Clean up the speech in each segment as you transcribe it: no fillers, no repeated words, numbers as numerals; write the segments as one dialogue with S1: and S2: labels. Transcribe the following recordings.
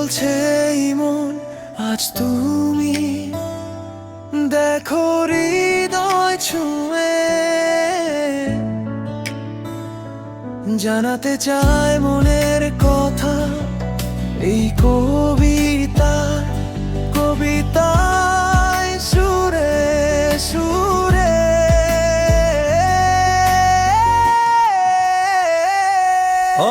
S1: বলছে এই মন আজ তুমি দেখো হৃদয় ছুঁয়ে, জানাতে চায় মনের কথা এই কবিতায় কবিতায় সুরে সুরে।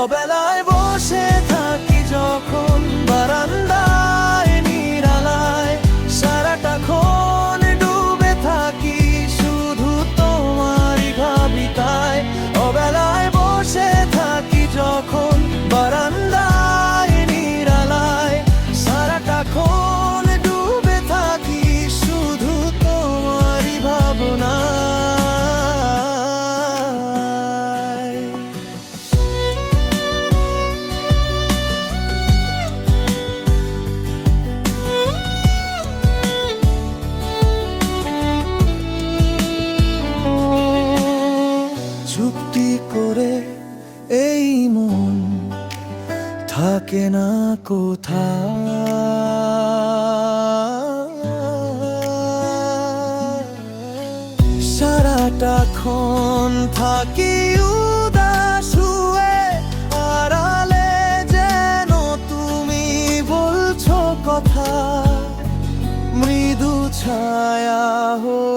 S1: অবেলায় বসে থাকি যখন বারান্দায় নিরালায়, সারাটাক্ষণ ডুবে থাকি শুধু তোমারই ভাবিতায়। অবেলায় বসে থাকি যখন বারান্দায় নিরালায়, সারাটাক্ষণ ডুবে থাকি শুধু তোমারই ভাবনায়। চুক্তি করে এই মন থাকে না কোথায়, সারাটাক্ষণ থাকি উদাস হয়ে, আড়ালে যেন তুমি বলছো কথা, মৃদু ছায়া হয়ে